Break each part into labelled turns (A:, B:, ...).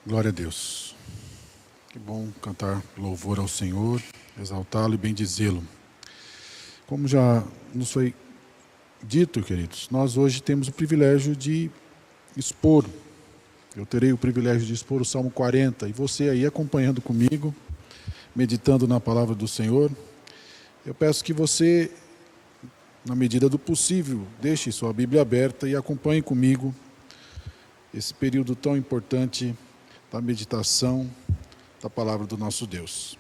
A: Glória a Deus. Que bom cantar louvor ao Senhor, exaltá-lo e bendizê-lo. Como já nos foi dito, queridos, nós hoje temos o privilégio de expor. Eu terei o privilégio de expor o Salmo 40 e você aí acompanhando comigo, meditando na palavra do Senhor. Eu peço que você, na medida do possível, deixe sua Bíblia aberta e acompanhe comigo esse período tão importante da meditação da palavra do nosso Deus.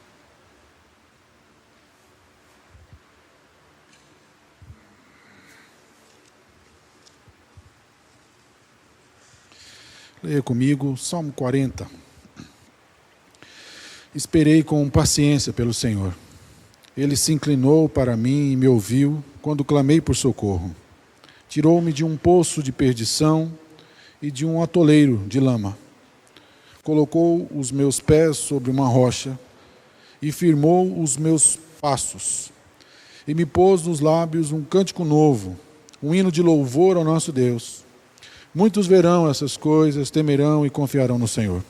A: Leia comigo, Salmo 40. Esperei com paciência pelo Senhor. Ele se inclinou para mim e me ouviu quando clamei por socorro. Tirou-me de um poço de perdição e de um atoleiro de lama. Colocou os meus pés sobre uma rocha e firmou os meus passos. E me pôs nos lábios um cântico novo, um hino de louvor ao nosso Deus. Muitos verão essas coisas, temerão e confiarão no Senhor.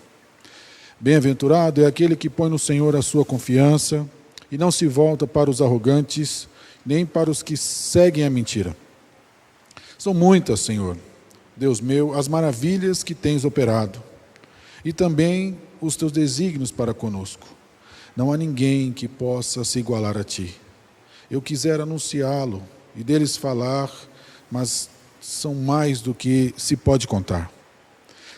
A: Bem-aventurado é aquele que põe no Senhor a sua confiança e não se volta para os arrogantes, nem para os que seguem a mentira. São muitas, Senhor, Deus meu, as maravilhas que tens operado, e também os teus desígnios para conosco. Não há ninguém que possa se igualar a ti. Eu quisera anunciá-lo e deles falar, mas são mais do que se pode contar.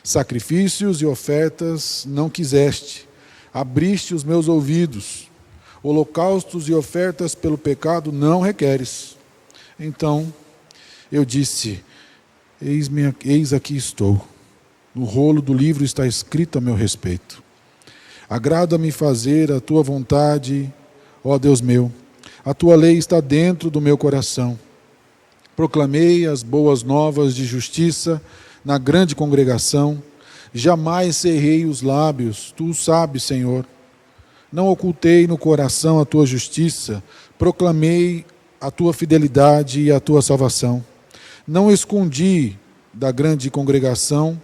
A: Sacrifícios e ofertas não quiseste, abriste os meus ouvidos. Holocaustos e ofertas pelo pecado não requeres. Então eu disse: eis aqui estou. No rolo do livro está escrito a meu respeito. Agrada-me fazer a tua vontade, ó Deus meu. A tua lei está dentro do meu coração. Proclamei as boas novas de justiça na grande congregação. Jamais cerrei os lábios, tu sabes, Senhor. Não ocultei no coração a tua justiça. Proclamei a tua fidelidade e a tua salvação. Não escondi da grande congregação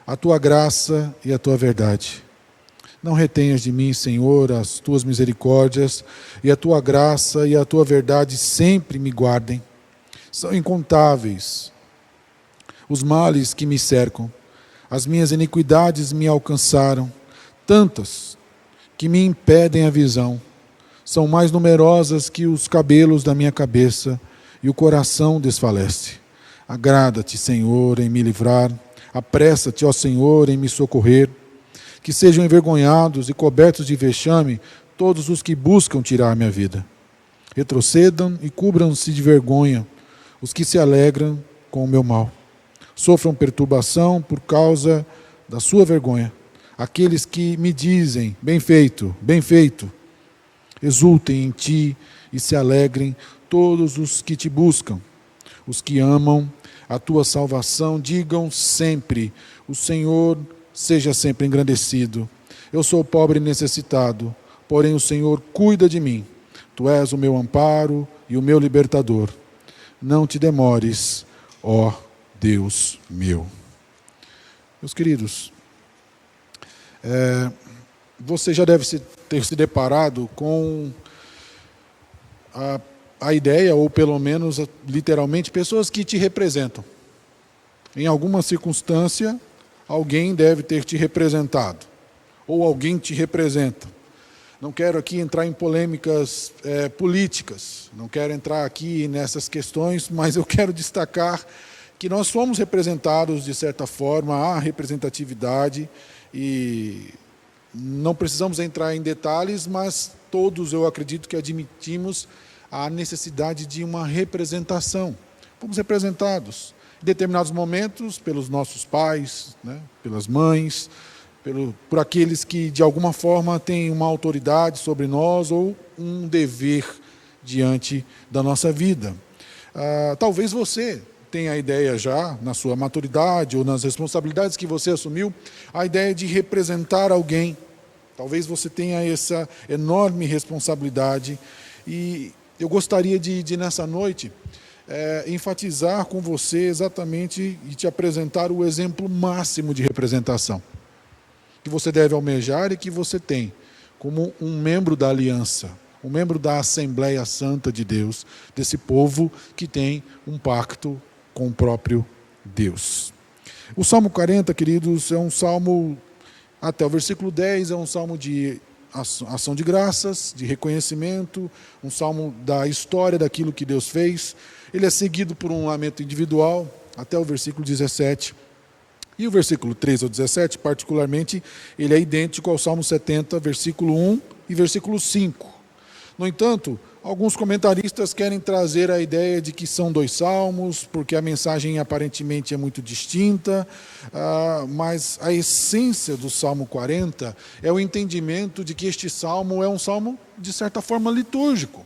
A: a tua graça e a tua verdade. Não retenhas de mim, Senhor, as tuas misericórdias, e a tua graça e a tua verdade sempre me guardem. São incontáveis os males que me cercam, as minhas iniquidades me alcançaram, tantas que me impedem a visão. São mais numerosas que os cabelos da minha cabeça, e o coração desfalece. Agrada-te, Senhor, em me livrar. Apressa-te, ó Senhor, em me socorrer. Que sejam envergonhados e cobertos de vexame todos os que buscam tirar minha vida. Retrocedam e cubram-se de vergonha os que se alegram com o meu mal. Sofram perturbação por causa da sua vergonha. Aqueles que me dizem: bem feito, bem feito. Exultem em ti e se alegrem todos os que te buscam. Os que amam a tua salvação digam sempre: o Senhor seja sempre engrandecido. Eu sou pobre e necessitado, porém o Senhor cuida de mim. Tu és o meu amparo e o meu libertador. Não te demores, ó Deus meu. Meus queridos, você já deve ter se deparado com a ideia, ou pelo menos, literalmente, pessoas que te representam. Em alguma circunstância, alguém deve ter te representado, ou alguém te representa. Não quero aqui entrar em polêmicas políticas, não quero entrar aqui nessas questões, mas eu quero destacar que nós somos representados de certa forma, há representatividade, e não precisamos entrar em detalhes, mas todos, eu acredito, que admitimos a necessidade de uma representação. Fomos representados em determinados momentos pelos nossos pais, pelas mães, por aqueles que de alguma forma têm uma autoridade sobre nós ou um dever diante da nossa vida. Talvez você tenha a ideia já, na sua maturidade ou nas responsabilidades que você assumiu, a ideia de representar alguém. Talvez você tenha essa enorme responsabilidade, e eu gostaria de nessa noite, enfatizar com você exatamente e te apresentar o exemplo máximo de representação. que você deve almejar e que você tem como um membro da aliança, um membro da Assembleia Santa de Deus, desse povo que tem um pacto com o próprio Deus. O Salmo 40, queridos, é um salmo, até o versículo 10, é um salmo de ação de graças, de reconhecimento, um salmo da história daquilo que Deus fez. Ele é seguido por um lamento individual, até o versículo 17. E o versículo 3 ao 17, particularmente, ele é idêntico ao Salmo 70, versículo 1 e versículo 5. No entanto, alguns comentaristas querem trazer a ideia de que são dois salmos, porque a mensagem aparentemente é muito distinta, mas a essência do Salmo 40 é o entendimento de que este salmo é um salmo, de certa forma, litúrgico.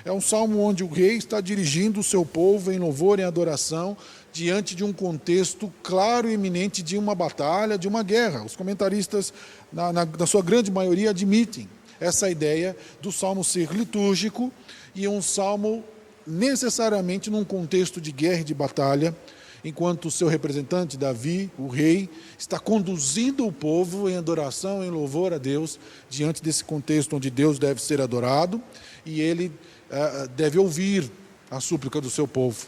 A: É um salmo onde o rei está dirigindo o seu povo em louvor e adoração diante de um contexto claro e iminente de uma batalha, de uma guerra. Os comentaristas, na sua grande maioria, admitem essa ideia do salmo ser litúrgico e um salmo necessariamente num contexto de guerra e de batalha, enquanto o seu representante, Davi, o rei, está conduzindo o povo em adoração, em louvor a Deus, diante desse contexto onde Deus deve ser adorado, e ele deve ouvir a súplica do seu povo,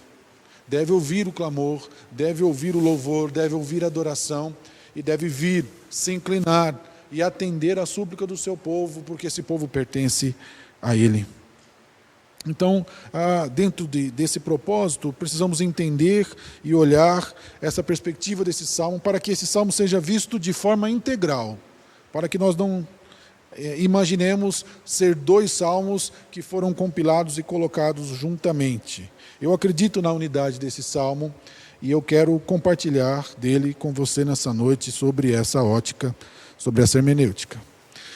A: deve ouvir o clamor, deve ouvir o louvor, deve ouvir a adoração, e deve vir, se inclinar e atender a súplica do seu povo, porque esse povo pertence a ele. Então, dentro desse propósito, precisamos entender e olhar essa perspectiva desse salmo, para que esse salmo seja visto de forma integral, para que nós não imaginemos ser dois salmos que foram compilados e colocados juntamente. Eu acredito na unidade desse salmo e eu quero compartilhar dele com você nessa noite sobre essa ótica, sobre essa hermenêutica.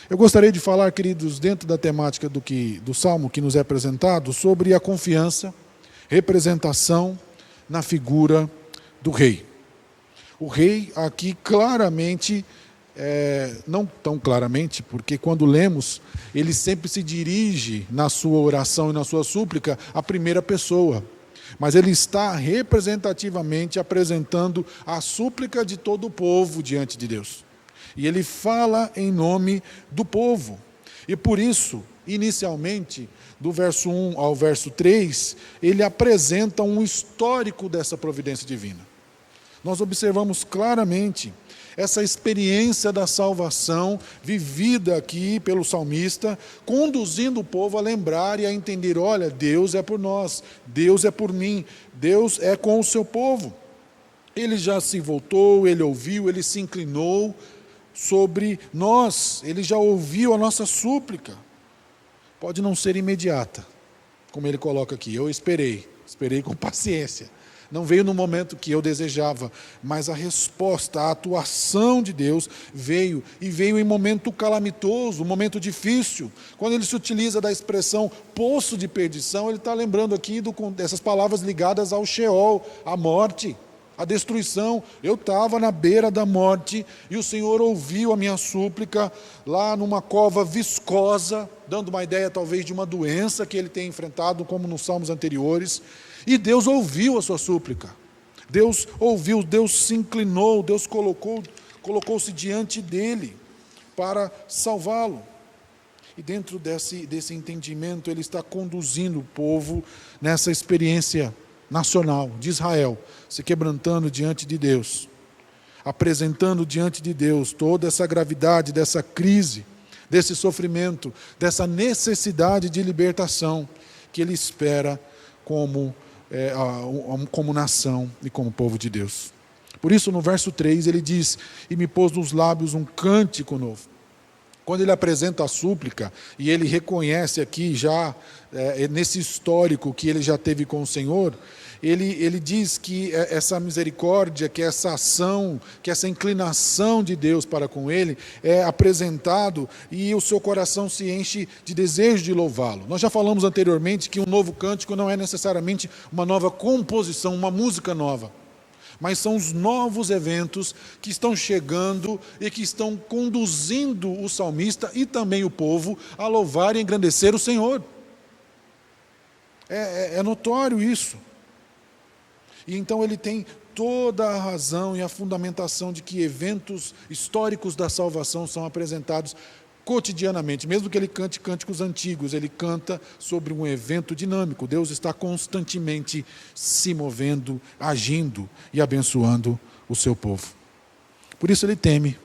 A: Eu gostaria de falar, queridos, dentro da temática do salmo que nos é apresentado, sobre a confiança, representação na figura do rei. O rei aqui claramente, não tão claramente, porque quando lemos, ele sempre se dirige na sua oração e na sua súplica à primeira pessoa. Mas ele está representativamente apresentando a súplica de todo o povo diante de Deus. E ele fala em nome do povo. E por isso, inicialmente, do verso 1 ao verso 3, ele apresenta um histórico dessa providência divina. Nós observamos claramente essa experiência da salvação vivida aqui pelo salmista, conduzindo o povo a lembrar e a entender: olha, Deus é por nós, Deus é por mim, Deus é com o seu povo. Ele já se voltou, ele ouviu, ele se inclinou sobre nós, ele já ouviu a nossa súplica. Pode não ser imediata, como ele coloca aqui. Eu esperei com paciência. Não veio no momento que eu desejava, mas a resposta, a atuação de Deus veio, e veio em momento calamitoso, momento difícil. Quando ele se utiliza da expressão poço de perdição, ele está lembrando aqui dessas palavras ligadas ao Sheol, à morte, à destruição. Eu estava na beira da morte e o Senhor ouviu a minha súplica lá numa cova viscosa, dando uma ideia talvez de uma doença que ele tem enfrentado, como nos salmos anteriores. E Deus ouviu a sua súplica. Deus ouviu, Deus se inclinou, Deus colocou-se diante dele para salvá-lo. E dentro desse entendimento, ele está conduzindo o povo nessa experiência nacional de Israel, se quebrantando diante de Deus, apresentando diante de Deus toda essa gravidade dessa crise, desse sofrimento, dessa necessidade de libertação que ele espera como nação e como povo de Deus. Por isso, no verso 3, ele diz: e me pôs nos lábios um cântico novo. Quando ele apresenta a súplica, e ele reconhece aqui já, nesse histórico que ele já teve com o Senhor, ele diz que essa misericórdia, que essa ação, que essa inclinação de Deus para com ele é apresentado, e o seu coração se enche de desejo de louvá-lo. Nós já falamos anteriormente que um novo cântico não é necessariamente uma nova composição, uma música nova, mas são os novos eventos que estão chegando e que estão conduzindo o salmista e também o povo a louvar e engrandecer o Senhor. É notório isso. E então ele tem toda a razão e a fundamentação de que eventos históricos da salvação são apresentados cotidianamente. Mesmo que ele cante cânticos antigos, ele canta sobre um evento dinâmico. Deus está constantemente se movendo, agindo e abençoando o seu povo. Por isso ele teme.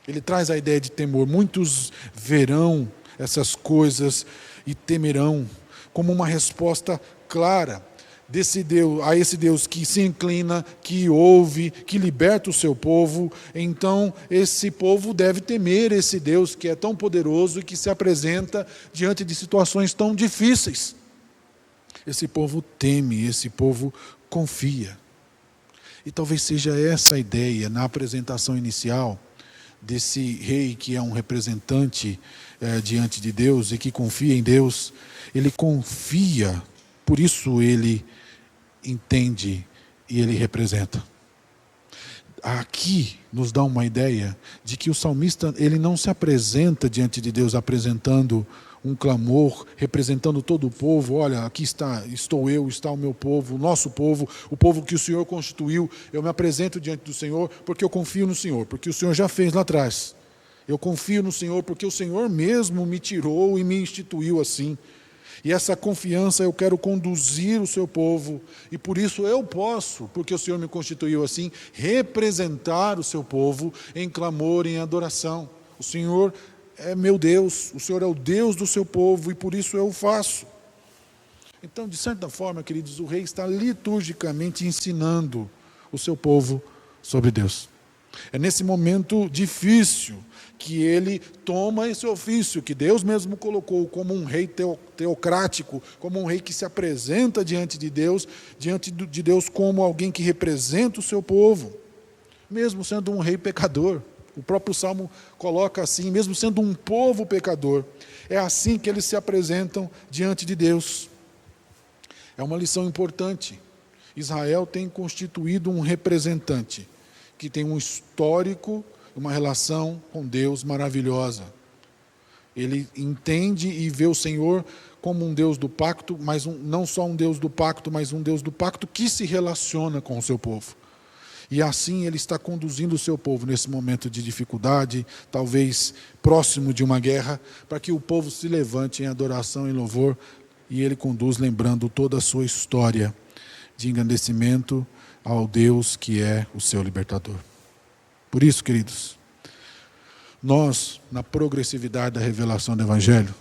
A: Ele traz a ideia de temor. Muitos verão essas coisas e temerão, como uma resposta clara a esse Deus que se inclina, que ouve, que liberta o seu povo. Então esse povo deve temer esse Deus que é tão poderoso e que se apresenta diante de situações tão difíceis. Esse povo teme, esse povo confia. E talvez seja essa a ideia na apresentação inicial desse rei que é um representante diante de Deus e que confia em Deus. Ele confia, por isso ele entende e ele representa. Aqui nos dá uma ideia de que o salmista ele não se apresenta diante de Deus apresentando um clamor, representando todo o povo. Olha, aqui estou eu, está o meu povo, o nosso povo, o povo que o Senhor constituiu. Eu me apresento diante do Senhor porque eu confio no Senhor, porque o Senhor já fez lá atrás. Eu confio no Senhor porque o Senhor mesmo me tirou e me instituiu assim. E essa confiança eu quero conduzir o seu povo, e por isso eu posso, porque o Senhor me constituiu assim, representar o seu povo em clamor, em adoração. O Senhor é meu Deus, o Senhor é o Deus do seu povo, e por isso eu o faço. Então, de certa forma, queridos, o rei está liturgicamente ensinando o seu povo sobre Deus. É nesse momento difícil que ele toma esse ofício que Deus mesmo colocou como um rei teocrático, como um rei que se apresenta diante de Deus como alguém que representa o seu povo, mesmo sendo um rei pecador. O próprio Salmo coloca assim, mesmo sendo um povo pecador, é assim que eles se apresentam diante de Deus. É uma lição importante. Israel tem constituído um representante que tem um histórico, uma relação com Deus maravilhosa. Ele entende e vê o Senhor como um Deus do pacto, mas não só um Deus do pacto, mas um Deus do pacto que se relaciona com o seu povo. E assim ele está conduzindo o seu povo nesse momento de dificuldade, talvez próximo de uma guerra, para que o povo se levante em adoração e louvor, e ele conduz lembrando toda a sua história de engrandecimento ao Deus que é o seu libertador. Por isso, queridos, nós, na progressividade da revelação do Evangelho,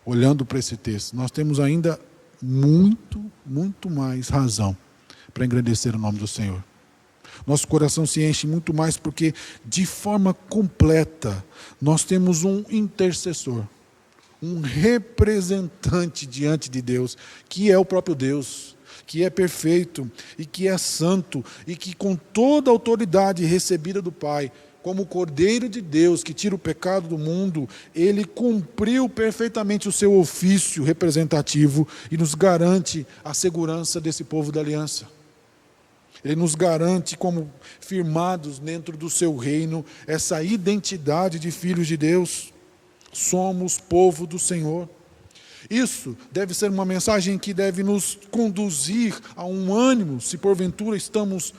A: olhando para esse texto, nós temos ainda muito mais razão para engrandecer o nome do Senhor. Nosso coração se enche muito mais porque, de forma completa, nós temos um intercessor, um representante diante de Deus, que é o próprio Deus, que é perfeito e que é santo, e que com toda a autoridade recebida do Pai, como o Cordeiro de Deus que tira o pecado do mundo, ele cumpriu perfeitamente o seu ofício representativo e nos garante a segurança desse povo da aliança. Ele nos garante, como firmados dentro do seu reino, essa identidade de filhos de Deus. Somos povo do Senhor. Isso deve ser uma mensagem que deve nos conduzir a um ânimo, se porventura estamos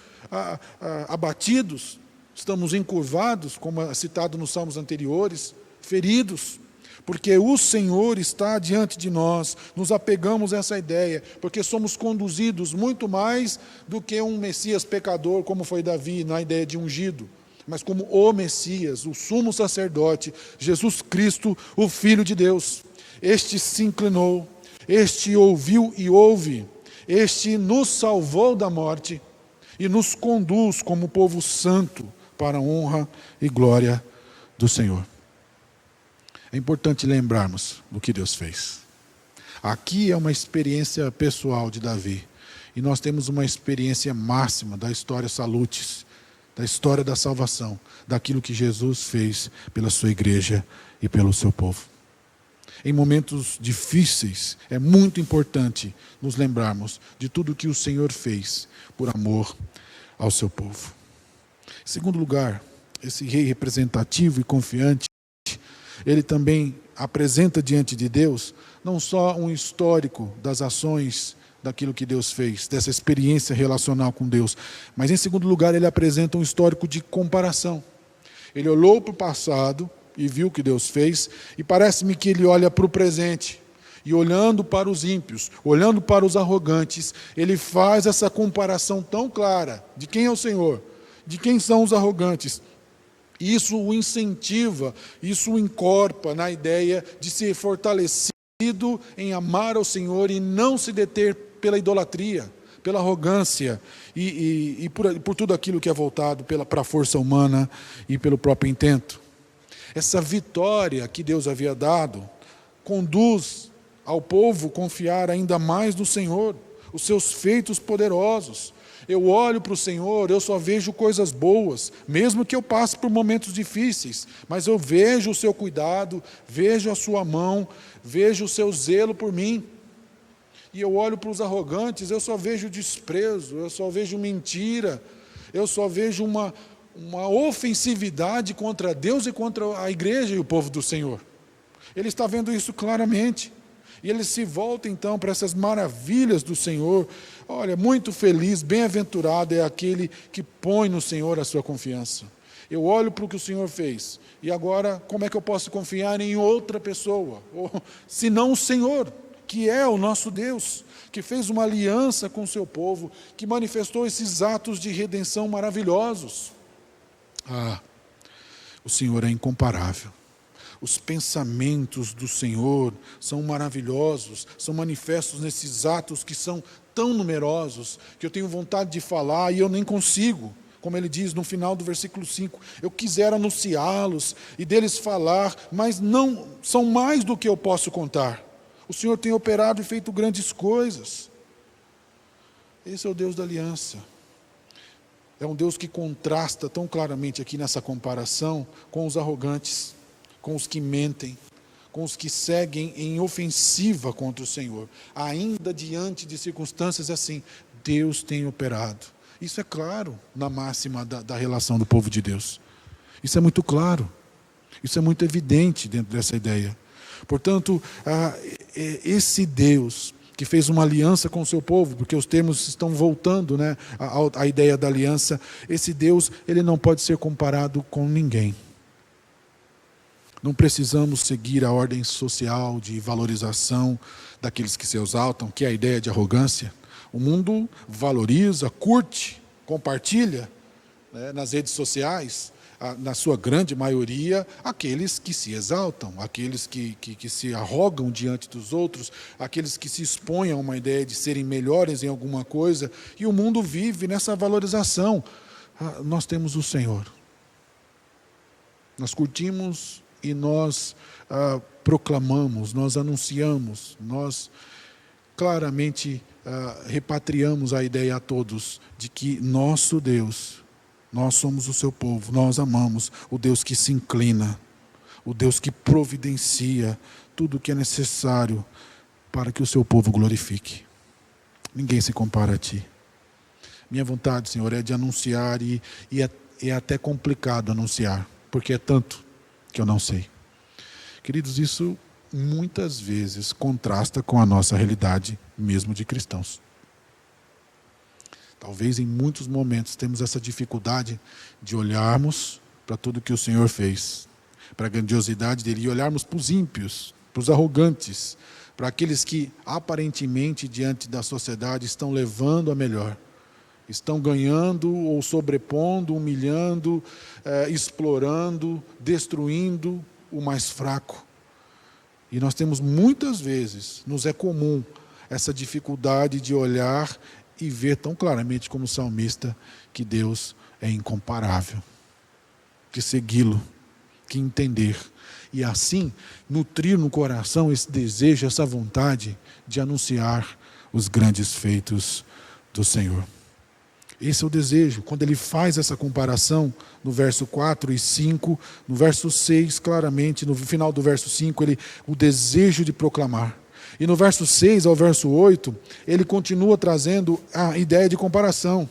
A: abatidos, estamos encurvados, como é citado nos salmos anteriores, feridos, porque o Senhor está diante de nós. Nos apegamos a essa ideia, porque somos conduzidos muito mais do que um Messias pecador, como foi Davi, na ideia de ungido, mas como o Messias, o sumo sacerdote, Jesus Cristo, o Filho de Deus. Este se inclinou, este ouviu e ouve, este nos salvou da morte e nos conduz como povo santo para a honra e glória do Senhor. É importante lembrarmos do que Deus fez. Aqui é uma experiência pessoal de Davi, e nós temos uma experiência máxima da história Salutes, da história da salvação, daquilo que Jesus fez pela sua igreja e pelo seu povo. Em momentos difíceis, é muito importante nos lembrarmos de tudo que o Senhor fez por amor ao seu povo. Em segundo lugar, esse rei representativo e confiante, ele também apresenta diante de Deus não só um histórico das ações daquilo que Deus fez, dessa experiência relacional com Deus. Mas, em segundo lugar, ele apresenta um histórico de comparação. Ele olhou para o passado e viu o que Deus fez, e parece-me que ele olha para o presente. E olhando para os ímpios, olhando para os arrogantes, ele faz essa comparação tão clara de quem é o Senhor, de quem são os arrogantes. Isso o incentiva, isso o encorpa na ideia de ser fortalecido em amar ao Senhor e não se deter pela idolatria, pela arrogância e por tudo aquilo que é voltado para a força humana e pelo próprio intento. Essa vitória que Deus havia dado conduz ao povo confiar ainda mais no Senhor, os seus feitos poderosos. Eu olho para o Senhor, eu só vejo coisas boas, mesmo que eu passe por momentos difíceis, mas eu vejo o seu cuidado, vejo a sua mão, vejo o seu zelo por mim. E eu olho para os arrogantes, eu só vejo desprezo, eu só vejo mentira, eu só vejo uma ofensividade contra Deus e contra a igreja e o povo do Senhor. Ele está vendo isso claramente. E ele se volta então para essas maravilhas do Senhor. Olha, muito feliz, bem-aventurado é aquele que põe no Senhor a sua confiança. Eu olho para o que o Senhor fez, e agora como é que eu posso confiar em outra pessoa? Ou, se não o Senhor, que é o nosso Deus, que fez uma aliança com o seu povo, que manifestou esses atos de redenção maravilhosos. O Senhor é incomparável. Os pensamentos do Senhor são maravilhosos, são manifestos nesses atos que são tão numerosos, que eu tenho vontade de falar e eu nem consigo. Como ele diz no final do versículo 5, eu quisera anunciá-los e deles falar, mas não são mais do que eu posso contar. O Senhor tem operado e feito grandes coisas. Esse é o Deus da aliança. É um Deus que contrasta tão claramente aqui nessa comparação com os arrogantes, com os que mentem, com os que seguem em ofensiva contra o Senhor. Ainda diante de circunstâncias assim, Deus tem operado. Isso é claro na máxima da relação do povo de Deus. Isso é muito claro. Isso é muito evidente dentro dessa ideia. Portanto, esse Deus que fez uma aliança com o seu povo, porque os termos estão voltando, né, à ideia da aliança, esse Deus, ele não pode ser comparado com ninguém. Não precisamos seguir a ordem social de valorização daqueles que se exaltam, que é a ideia de arrogância. O mundo valoriza, curte, compartilha, né, nas redes sociais, na sua grande maioria, aqueles que se exaltam, aqueles que se arrogam diante dos outros, aqueles que se expõem a uma ideia de serem melhores em alguma coisa, e o mundo vive nessa valorização. Nós temos o Senhor. Nós curtimos e nós proclamamos, nós anunciamos, nós claramente repatriamos a ideia a todos de que nosso Deus, nós somos o seu povo, nós amamos o Deus que se inclina, o Deus que providencia tudo o que é necessário para que o seu povo glorifique. Ninguém se compara a ti. Minha vontade, Senhor, é de anunciar e é até complicado anunciar, porque é tanto que eu não sei. Queridos, isso muitas vezes contrasta com a nossa realidade mesmo de cristãos. Talvez em muitos momentos temos essa dificuldade de olharmos para tudo que o Senhor fez, para a grandiosidade dele, e olharmos para os ímpios, para os arrogantes, para aqueles que aparentemente diante da sociedade estão levando a melhor, estão ganhando ou sobrepondo, humilhando, explorando, destruindo o mais fraco. E nós temos muitas vezes, nos é comum, essa dificuldade de olhar e ver tão claramente como salmista que Deus é incomparável, que segui-lo, que entender. E assim, nutrir no coração esse desejo, essa vontade de anunciar os grandes feitos do Senhor. Esse é o desejo. Quando ele faz essa comparação no verso 4 e 5, no verso 6, claramente, no final do verso 5, o desejo de proclamar. E no verso 6 ao verso 8, ele continua trazendo a ideia de comparação.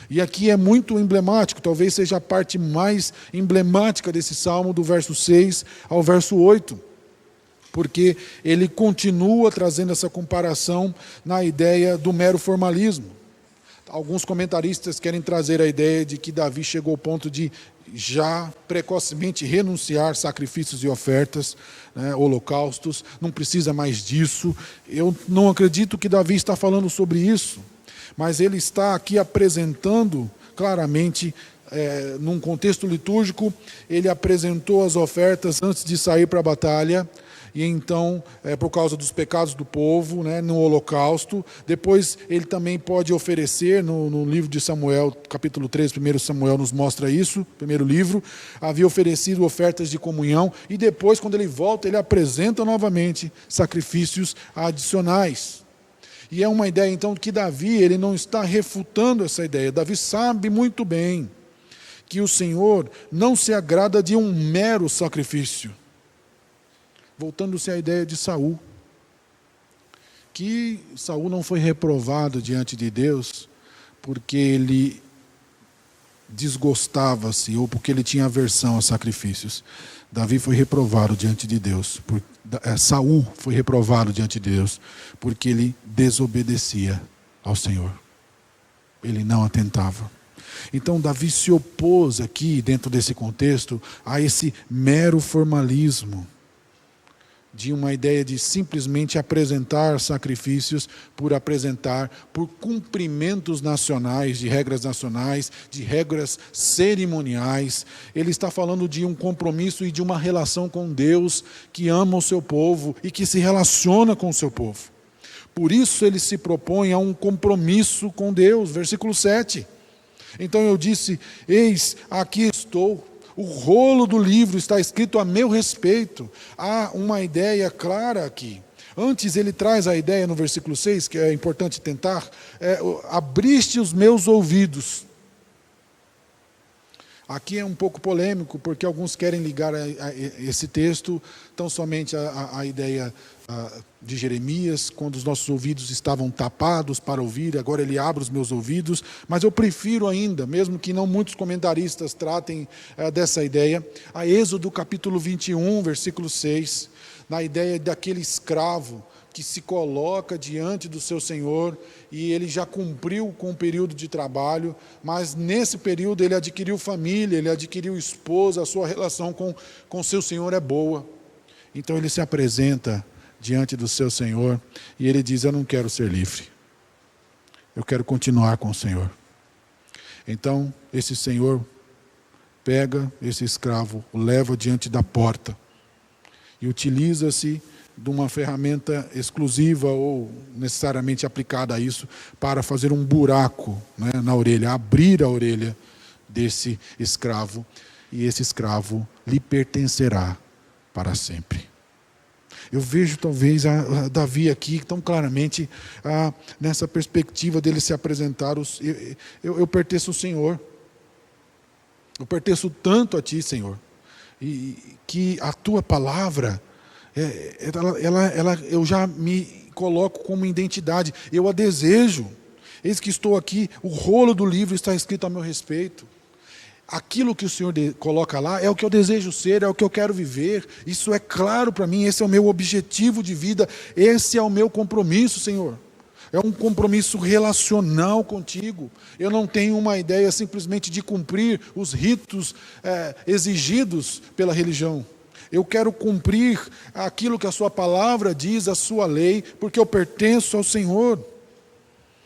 A: E aqui é muito emblemático, talvez seja a parte mais emblemática desse salmo, do verso 6 ao verso 8. porque ele continua trazendo essa comparação na ideia do mero formalismo. Alguns comentaristas querem trazer a ideia de que Davi chegou ao ponto de já precocemente renunciar sacrifícios e ofertas, né, holocaustos, não precisa mais disso. Eu não acredito que Davi está falando sobre isso, mas ele está aqui apresentando claramente, num contexto litúrgico, ele apresentou as ofertas antes de sair para a batalha, e então, por causa dos pecados do povo, né, no holocausto. Depois ele também pode oferecer, no livro de Samuel, capítulo 3, 1 Samuel nos mostra isso, primeiro livro, havia oferecido ofertas de comunhão, e depois, quando ele volta, ele apresenta novamente sacrifícios adicionais. E é uma ideia, então, que Davi, ele não está refutando essa ideia. Davi sabe muito bem que o Senhor não se agrada de um mero sacrifício. Voltando-se à ideia de Saul, que Saul não foi reprovado diante de Deus porque ele desgostava-se ou porque ele tinha aversão a sacrifícios. Davi foi reprovado diante de Deus. Saul foi reprovado diante de Deus porque ele desobedecia ao Senhor. Ele não atentava. Então Davi se opôs aqui, dentro desse contexto, a esse mero formalismo de uma ideia de simplesmente apresentar sacrifícios por apresentar, por cumprimentos nacionais, de regras cerimoniais. Ele está falando de um compromisso e de uma relação com Deus que ama o seu povo e que se relaciona com o seu povo. Por isso ele se propõe a um compromisso com Deus, versículo 7. Então eu disse: eis, aqui estou. O rolo do livro está escrito a meu respeito. Há uma ideia clara aqui. Antes ele traz a ideia no versículo 6, que é importante tentar, abriste os meus ouvidos. Aqui é um pouco polêmico, porque alguns querem ligar a esse texto tão somente a ideia de Jeremias, quando os nossos ouvidos estavam tapados para ouvir, agora ele abre os meus ouvidos. Mas eu prefiro ainda, mesmo que não muitos comentaristas tratem dessa ideia, a Êxodo capítulo 21, versículo 6, na ideia daquele escravo que se coloca diante do seu Senhor, e ele já cumpriu com o período de trabalho, mas nesse período ele adquiriu família, ele adquiriu esposa, a sua relação com seu Senhor é boa. Então ele se apresenta diante do seu Senhor, e ele diz: eu não quero ser livre, eu quero continuar com o Senhor. Então esse Senhor pega esse escravo, o leva diante da porta, e utiliza-se de uma ferramenta exclusiva ou necessariamente aplicada a isso, para fazer um buraco, né, na orelha, abrir a orelha desse escravo, e esse escravo lhe pertencerá para sempre. Eu vejo talvez a Davi aqui tão claramente, nessa perspectiva dele se apresentar, eu pertenço ao Senhor, eu pertenço tanto a Ti, Senhor, e que a Tua palavra, eu já me coloco como identidade, eu a desejo. Eis que estou aqui, o rolo do livro está escrito a meu respeito. Aquilo que o Senhor coloca lá é o que eu desejo ser, é o que eu quero viver. Isso é claro para mim, esse é o meu objetivo de vida, esse é o meu compromisso, Senhor. É um compromisso relacional contigo. Eu não tenho uma ideia simplesmente de cumprir os ritos exigidos pela religião. Eu quero cumprir aquilo que a sua palavra diz, a sua lei, porque eu pertenço ao Senhor.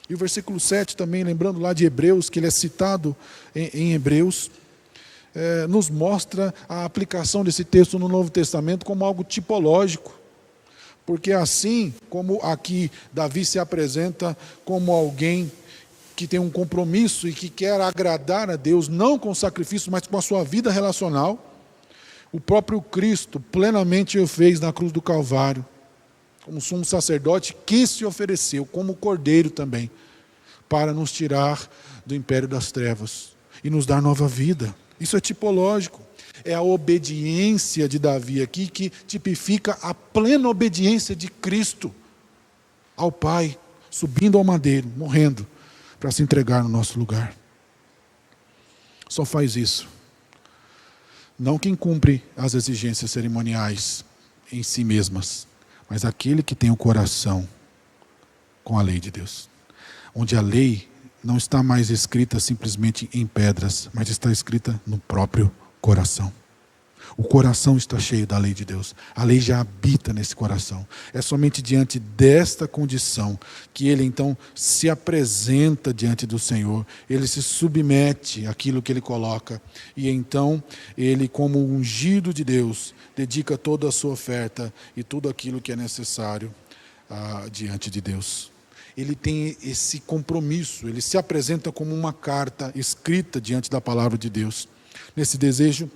A: E o versículo 7 também, lembrando lá de Hebreus, que ele é citado em Hebreus, nos mostra a aplicação desse texto no Novo Testamento como algo tipológico. Porque assim como aqui Davi se apresenta como alguém que tem um compromisso e que quer agradar a Deus, não com sacrifício, mas com a sua vida relacional, o próprio Cristo plenamente o fez na cruz do Calvário, como sumo sacerdote, que se ofereceu como cordeiro também, para nos tirar do império das trevas e nos dar nova vida. Isso é tipológico. É a obediência de Davi aqui que tipifica a plena obediência de Cristo ao Pai, subindo ao madeiro, morrendo, para se entregar no nosso lugar. Só faz isso não quem cumpre as exigências cerimoniais, em si mesmas, mas aquele que tem o coração com a lei de Deus. Onde a lei não está mais escrita simplesmente em pedras, mas está escrita no próprio coração. O coração está cheio da lei de Deus. A lei já habita nesse coração. É somente diante desta condição que ele então se apresenta diante do Senhor. Ele se submete àquilo que ele coloca. E então ele, como ungido de Deus, dedica toda a sua oferta e tudo aquilo que é necessário diante de Deus. Ele tem esse compromisso. Ele se apresenta como uma carta escrita diante da palavra de Deus. Nesse desejo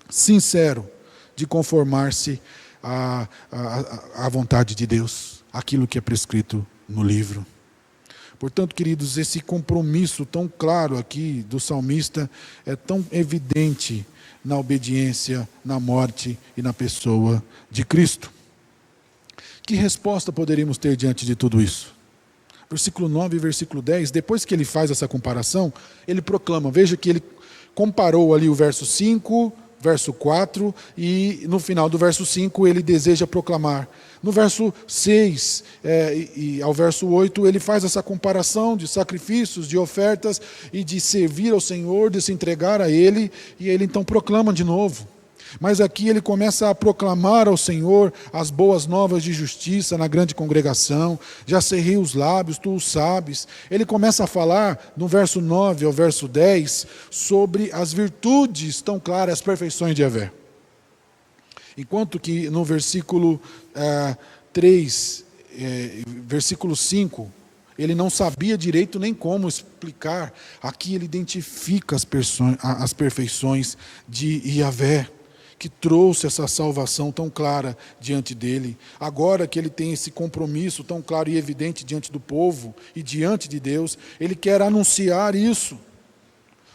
A: sincero de conformar-se à vontade de Deus, aquilo que é prescrito no livro. Portanto, queridos, esse compromisso tão claro aqui do salmista é tão evidente na obediência, na morte e na pessoa de Cristo. Que resposta poderíamos ter diante de tudo isso? Versículo 9 e versículo 10, depois que ele faz essa comparação, ele proclama, veja que ele comparou ali o verso 5, verso 4, e no final do verso 5 ele deseja proclamar. No verso 6 e ao verso 8 ele faz essa comparação de sacrifícios, de ofertas e de servir ao Senhor, de se entregar a Ele, e ele então proclama de novo. Mas aqui ele começa a proclamar ao Senhor as boas novas de justiça na grande congregação. Já cerrei os lábios, tu o sabes. Ele começa a falar, no verso 9 ao verso 10, sobre as virtudes tão claras, as perfeições de Yahvé. Enquanto que no versículo 3, versículo 5, ele não sabia direito nem como explicar. Aqui ele identifica as perfeições de Yahvé, que trouxe essa salvação tão clara diante dele. Agora que ele tem esse compromisso tão claro e evidente diante do povo e diante de Deus, ele quer anunciar isso.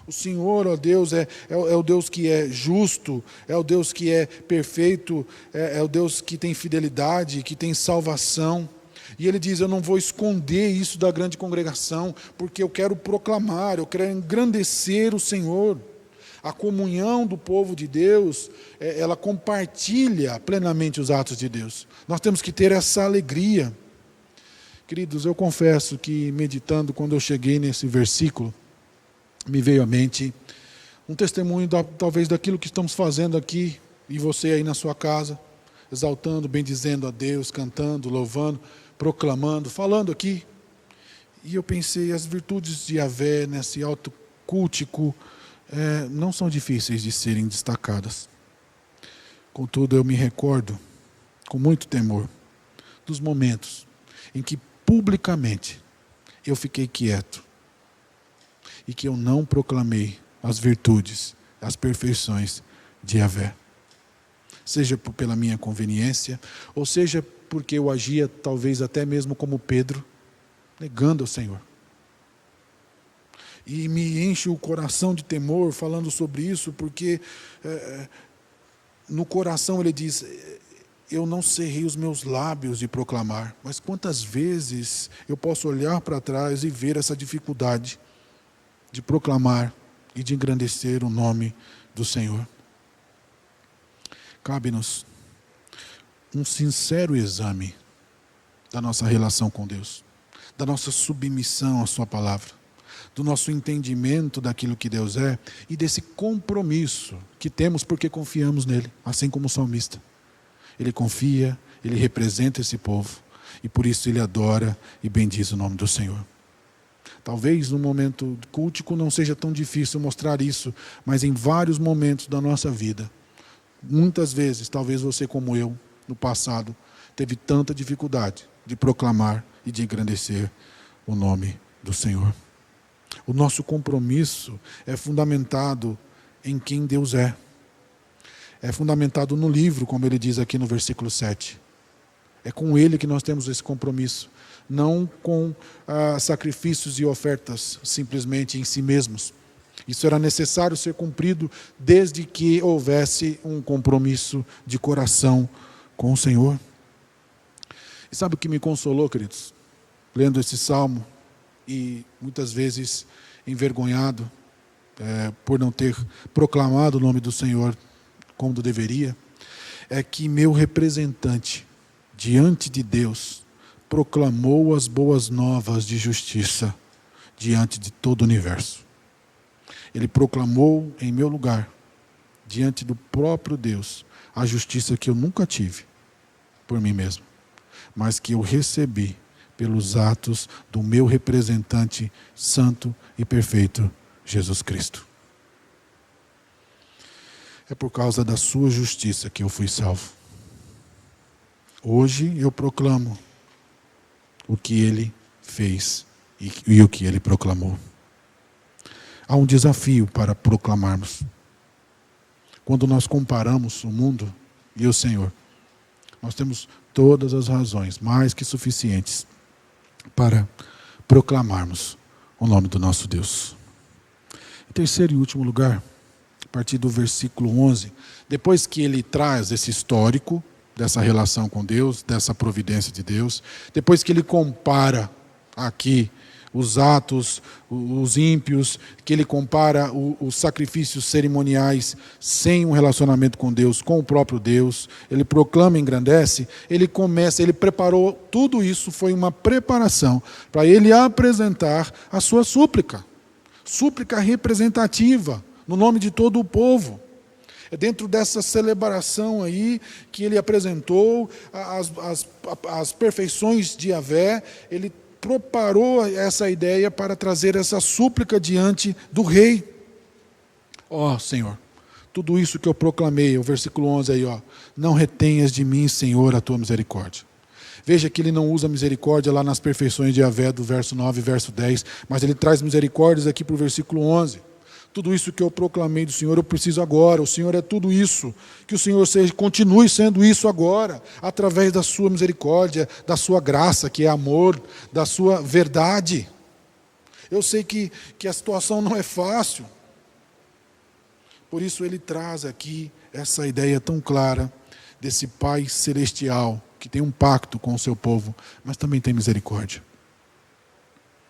A: O Senhor, ó Deus, é o Deus que é justo, é o Deus que é perfeito, é o Deus que tem fidelidade, que tem salvação. E ele diz, eu não vou esconder isso da grande congregação, porque eu quero proclamar, eu quero engrandecer o Senhor. A comunhão do povo de Deus, ela compartilha plenamente os atos de Deus. Nós temos que ter essa alegria. Queridos, eu confesso que meditando, quando eu cheguei nesse versículo, me veio à mente um testemunho talvez daquilo que estamos fazendo aqui, e você aí na sua casa, exaltando, bendizendo a Deus, cantando, louvando, proclamando, falando aqui. E eu pensei, as virtudes de Yahvé nesse alto cultico, não são difíceis de serem destacadas. Contudo, eu me recordo, com muito temor, dos momentos em que publicamente eu fiquei quieto e que eu não proclamei as virtudes, as perfeições de Yahvé. Seja pela minha conveniência, ou seja porque eu agia talvez até mesmo como Pedro, negando ao Senhor. E me enche o coração de temor falando sobre isso, porque no coração ele diz, eu não cerrei os meus lábios de proclamar. Mas quantas vezes eu posso olhar para trás e ver essa dificuldade de proclamar e de engrandecer o nome do Senhor? Cabe-nos um sincero exame da nossa relação com Deus, da nossa submissão à sua palavra, do nosso entendimento daquilo que Deus é e desse compromisso que temos porque confiamos nele, assim como o salmista. Ele confia, ele representa esse povo e por isso ele adora e bendiz o nome do Senhor. Talvez no momento cultico não seja tão difícil mostrar isso, mas em vários momentos da nossa vida, muitas vezes, talvez você como eu, no passado, teve tanta dificuldade de proclamar e de engrandecer o nome do Senhor. O nosso compromisso é fundamentado em quem Deus é. É fundamentado no livro, como ele diz aqui no versículo 7. É com Ele que nós temos esse compromisso. Não com sacrifícios e ofertas simplesmente em si mesmos. Isso era necessário ser cumprido desde que houvesse um compromisso de coração com o Senhor. E sabe o que me consolou, queridos? Lendo esse salmo e muitas vezes envergonhado por não ter proclamado o nome do Senhor como deveria, é que meu representante diante de Deus proclamou as boas novas de justiça diante de todo o universo. Ele proclamou em meu lugar, diante do próprio Deus, a justiça que eu nunca tive por mim mesmo, mas que eu recebi pelos atos do meu representante santo e perfeito, Jesus Cristo. É por causa da sua justiça que eu fui salvo. Hoje eu proclamo o que ele fez e o que ele proclamou. Há um desafio para proclamarmos. Quando nós comparamos o mundo e o Senhor, nós temos todas as razões, mais que suficientes, para proclamarmos o nome do nosso Deus. Em terceiro e último lugar, a partir do versículo 11, depois que ele traz esse histórico dessa relação com Deus, dessa providência de Deus, depois que ele compara aqui os atos, os ímpios, que ele compara os sacrifícios cerimoniais sem um relacionamento com Deus, com o próprio Deus, ele proclama e engrandece, ele preparou, tudo isso foi uma preparação para ele apresentar a sua súplica representativa, no nome de todo o povo. É dentro dessa celebração aí que ele apresentou as perfeições de Yahvé, ele preparou essa ideia para trazer essa súplica diante do rei. Ó Senhor, tudo isso que eu proclamei, o versículo 11 aí, não retenhas de mim, Senhor, a tua misericórdia. Veja que ele não usa misericórdia lá nas perfeições de Yahvé, do verso 9 e verso 10, mas ele traz misericórdias aqui para o versículo 11. Tudo isso que eu proclamei do Senhor, eu preciso agora. O Senhor é tudo isso. Que o Senhor continue sendo isso agora, através da sua misericórdia, da sua graça, que é amor, da sua verdade. Eu sei que a situação não é fácil. Por isso ele traz aqui essa ideia tão clara desse Pai celestial, que tem um pacto com o seu povo, mas também tem misericórdia.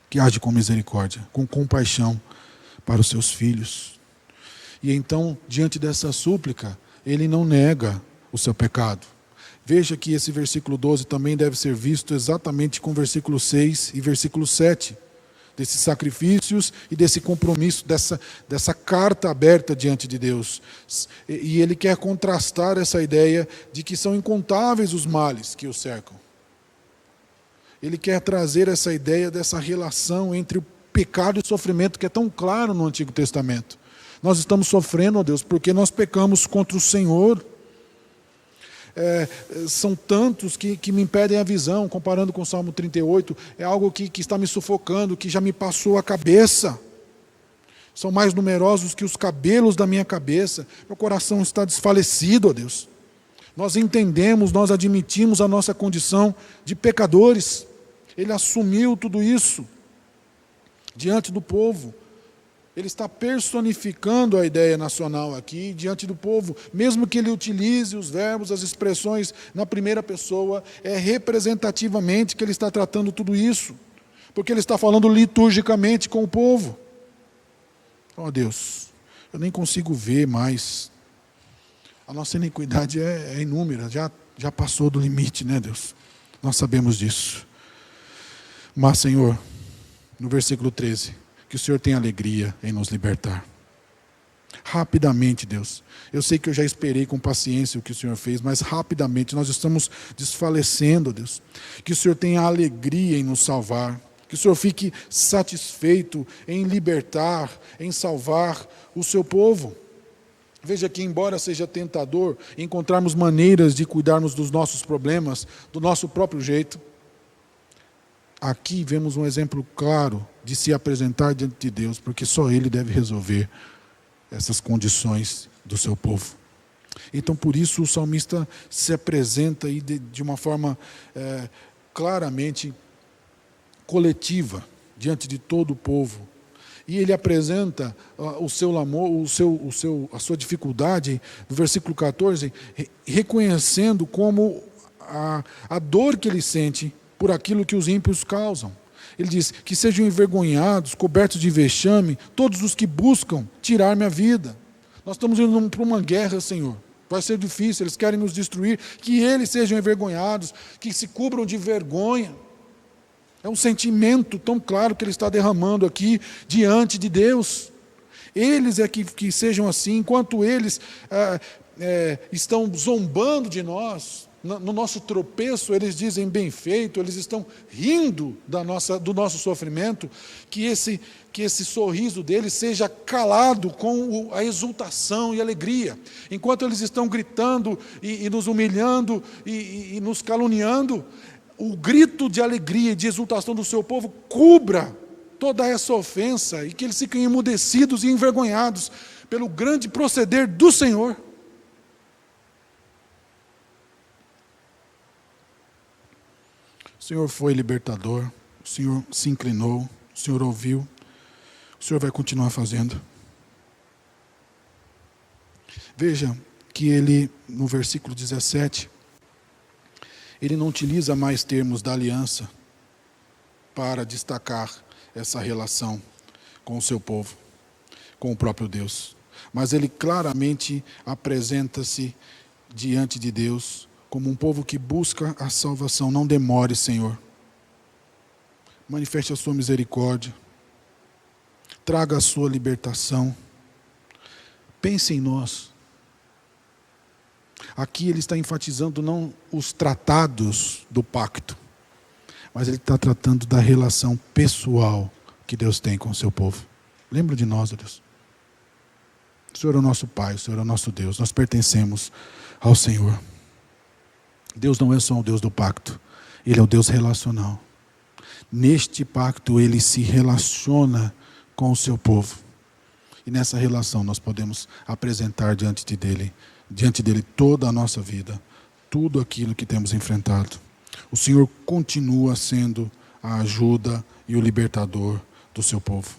A: Que age com misericórdia, com compaixão, para os seus filhos. E então, diante dessa súplica, ele não nega o seu pecado. Veja que esse versículo 12 também deve ser visto exatamente com o versículo 6 e versículo 7, desses sacrifícios e desse compromisso, dessa carta aberta diante de Deus. E ele quer contrastar essa ideia de que são incontáveis os males que o cercam. Ele quer trazer essa ideia dessa relação entre o pecado e sofrimento que é tão claro no Antigo Testamento. Nós estamos sofrendo, ó Deus, porque nós pecamos contra o Senhor. São tantos que me impedem a visão, comparando com o Salmo 38, é algo que está me sufocando, que já me passou a cabeça. São mais numerosos que os cabelos da minha cabeça. Meu coração está desfalecido, ó Deus. Nós entendemos, nós admitimos a nossa condição de pecadores. Ele assumiu tudo isso diante do povo. Ele está personificando a ideia nacional aqui diante do povo, mesmo que ele utilize os verbos, as expressões na primeira pessoa, é representativamente que ele está tratando tudo isso, porque ele está falando liturgicamente com o povo. Ó Deus, eu nem consigo ver mais, a nossa iniquidade é inúmera, já passou do limite, né Deus? Nós sabemos disso. Mas Senhor, no versículo 13, que o Senhor tem alegria em nos libertar. Rapidamente, Deus. Eu sei que eu já esperei com paciência o que o Senhor fez, mas rapidamente nós estamos desfalecendo, Deus. Que o Senhor tenha alegria em nos salvar. Que o Senhor fique satisfeito em libertar, em salvar o seu povo. Veja que, embora seja tentador encontrarmos maneiras de cuidarmos dos nossos problemas, do nosso próprio jeito, aqui vemos um exemplo claro de se apresentar diante de Deus, porque só Ele deve resolver essas condições do seu povo. Então, por isso, o salmista se apresenta aí de uma forma claramente coletiva, diante de todo o povo. E ele apresenta o seu amor, a sua dificuldade, no versículo 14, reconhecendo como a dor que ele sente por aquilo que os ímpios causam. Ele diz, que sejam envergonhados, cobertos de vexame, todos os que buscam tirar minha vida. Nós estamos indo para uma guerra, Senhor. vai ser difícil, eles querem nos destruir, que eles sejam envergonhados, que se cubram de vergonha. É um sentimento tão claro que ele está derramando aqui diante de Deus. Eles é que sejam assim, enquanto eles estão zombando de nós, no nosso tropeço, eles dizem bem feito, eles estão rindo do nosso sofrimento, que esse sorriso deles seja calado com a exultação e alegria. Enquanto eles estão gritando e nos humilhando e nos caluniando, o grito de alegria e de exultação do seu povo cubra toda essa ofensa e que eles fiquem emudecidos e envergonhados pelo grande proceder do Senhor. O Senhor foi libertador, o Senhor se inclinou, o Senhor ouviu, o Senhor vai continuar fazendo. Veja que ele, no versículo 17, ele não utiliza mais termos da aliança para destacar essa relação com o seu povo, com o próprio Deus. Mas ele claramente apresenta-se diante de Deus como um povo que busca a salvação. Não demore, Senhor. Manifeste a sua misericórdia. Traga a sua libertação. Pense em nós. Aqui ele está enfatizando não os tratados do pacto, mas ele está tratando da relação pessoal que Deus tem com o seu povo. Lembra de nós, ó Deus. O Senhor é o nosso Pai, o Senhor é o nosso Deus. Nós pertencemos ao Senhor. Deus não é só o Deus do pacto, Ele é o Deus relacional. Neste pacto Ele se relaciona com o seu povo. E nessa relação nós podemos apresentar diante dele toda a nossa vida, tudo aquilo que temos enfrentado. O Senhor continua sendo a ajuda e o libertador do seu povo.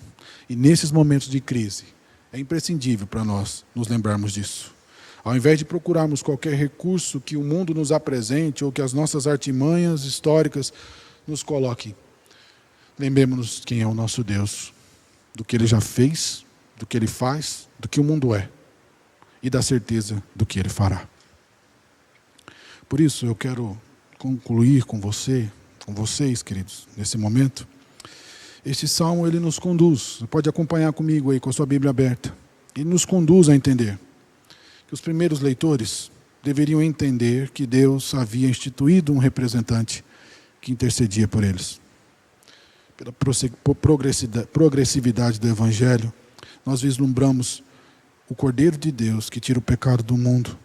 A: E nesses momentos de crise, é imprescindível para nós nos lembrarmos disso. Ao invés de procurarmos qualquer recurso que o mundo nos apresente ou que as nossas artimanhas históricas nos coloquem, lembremos-nos quem é o nosso Deus, do que Ele já fez, do que Ele faz, do que o mundo é e da certeza do que Ele fará. Por isso eu quero concluir com vocês, queridos, nesse momento. Este salmo, ele nos conduz, você pode acompanhar comigo aí com a sua Bíblia aberta. Ele nos conduz a entender que os primeiros leitores deveriam entender que Deus havia instituído um representante que intercedia por eles. Pela progressividade do Evangelho, nós vislumbramos o Cordeiro de Deus que tira o pecado do mundo,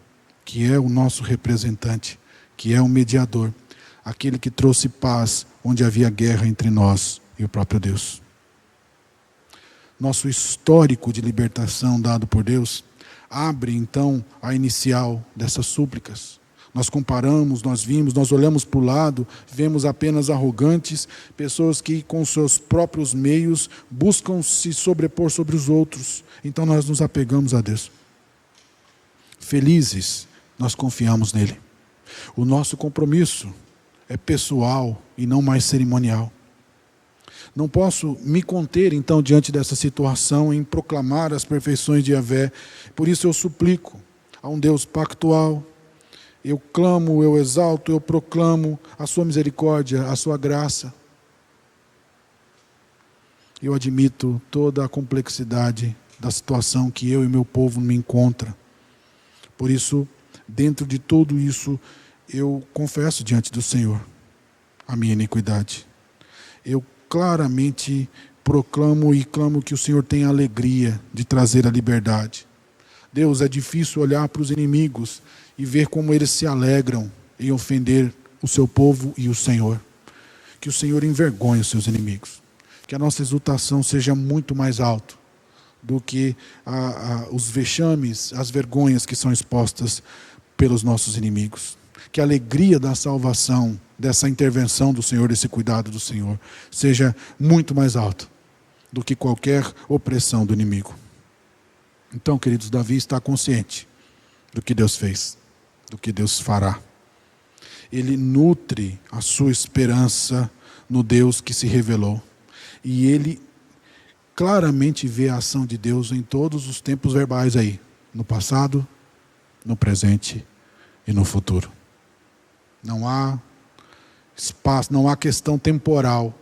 A: que é o nosso representante, que é o mediador, aquele que trouxe paz onde havia guerra entre nós e o próprio Deus. Nosso histórico de libertação dado por Deus abre então a inicial dessas súplicas. Nós comparamos, nós vimos, nós olhamos para o lado, vemos apenas arrogantes, pessoas que com seus próprios meios buscam se sobrepor sobre os outros. Então nós nos apegamos a Deus. Felizes, nós confiamos nele. O nosso compromisso é pessoal e não mais cerimonial. Não posso me conter, então, diante dessa situação, em proclamar as perfeições de Yahvé. Por isso eu suplico a um Deus pactual. Eu clamo, eu exalto, eu proclamo a sua misericórdia, a sua graça. Eu admito toda a complexidade da situação que eu e meu povo me encontram. Por isso, dentro de tudo isso, eu confesso diante do Senhor a minha iniquidade. Eu claramente proclamo e clamo que o Senhor tenha alegria de trazer a liberdade. Deus, é difícil olhar para os inimigos e ver como eles se alegram em ofender o seu povo e o Senhor. Que o Senhor envergonhe os seus inimigos. Que a nossa exultação seja muito mais alta do que os vexames, as vergonhas que são expostas pelos nossos inimigos. Que a alegria da salvação, dessa intervenção do Senhor, desse cuidado do Senhor, seja muito mais alta do que qualquer opressão do inimigo. Então, queridos, Davi está consciente do que Deus fez, do que Deus fará. Ele nutre a sua esperança no Deus que se revelou. E ele claramente vê a ação de Deus em todos os tempos verbais aí, no passado, no presente e no futuro. Não há espaço, não há questão temporal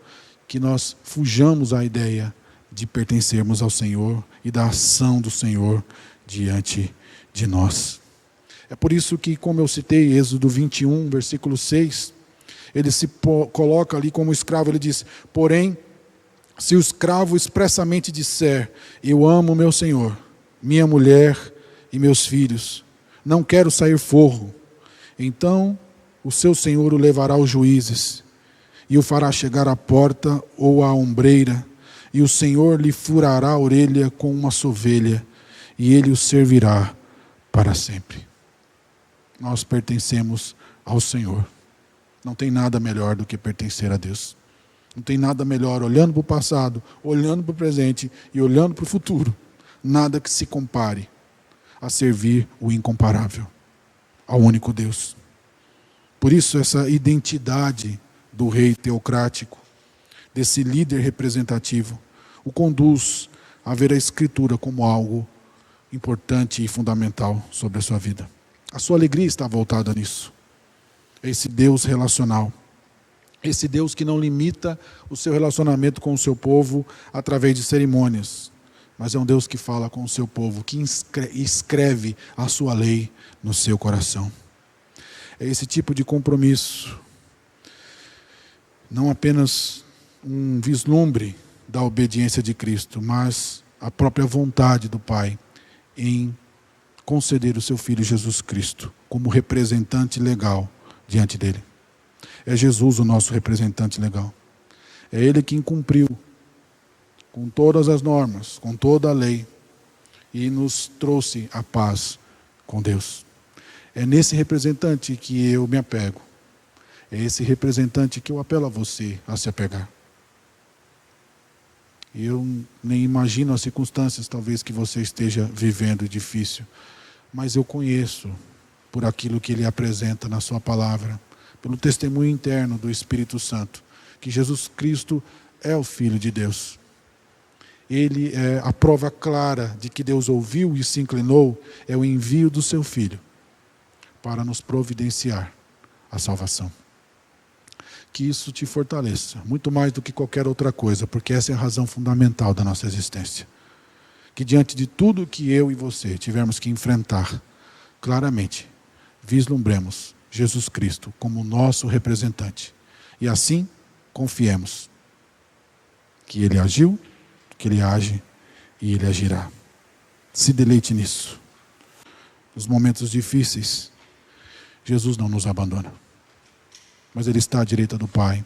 A: que nós fujamos à ideia de pertencermos ao Senhor e da ação do Senhor diante de nós. É por isso que, como eu citei, Êxodo 21, versículo 6, ele se coloca ali como escravo, ele diz: porém, se o escravo expressamente disser, eu amo meu Senhor, minha mulher e meus filhos, não quero sair forro, então o seu Senhor o levará aos juízes, e o fará chegar à porta ou à ombreira, e o Senhor lhe furará a orelha com uma sovelha, e ele o servirá para sempre. Nós pertencemos ao Senhor. Não tem nada melhor do que pertencer a Deus. Não tem nada melhor, olhando para o passado, olhando para o presente e olhando para o futuro, nada que se compare a servir o incomparável, ao único Deus. Por isso, essa identidade do rei teocrático, desse líder representativo, o conduz a ver a Escritura como algo importante e fundamental sobre a sua vida. A sua alegria está voltada nisso. Esse Deus relacional. Esse Deus que não limita o seu relacionamento com o seu povo através de cerimônias, mas é um Deus que fala com o seu povo, que escreve a sua lei no seu coração. É esse tipo de compromisso, não apenas um vislumbre da obediência de Cristo, mas a própria vontade do Pai em conceder o seu Filho Jesus Cristo como representante legal diante dele. É Jesus o nosso representante legal. É Ele quem cumpriu com todas as normas, com toda a lei, e nos trouxe a paz com Deus. É nesse representante que eu me apego. É esse representante que eu apelo a você a se apegar. E eu nem imagino as circunstâncias talvez que você esteja vivendo difícil, mas eu conheço por aquilo que Ele apresenta na sua palavra, pelo testemunho interno do Espírito Santo, que Jesus Cristo é o Filho de Deus. Ele é a prova clara de que Deus ouviu e se inclinou, é o envio do seu Filho para nos providenciar a salvação. Que isso te fortaleça, muito mais do que qualquer outra coisa, porque essa é a razão fundamental da nossa existência. Que diante de tudo que eu e você tivermos que enfrentar, claramente, vislumbremos Jesus Cristo como nosso representante. E assim, confiemos que Ele agiu, que Ele age e Ele agirá. Se deleite nisso. Nos momentos difíceis, Jesus não nos abandona, mas Ele está à direita do Pai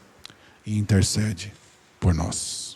A: e intercede por nós.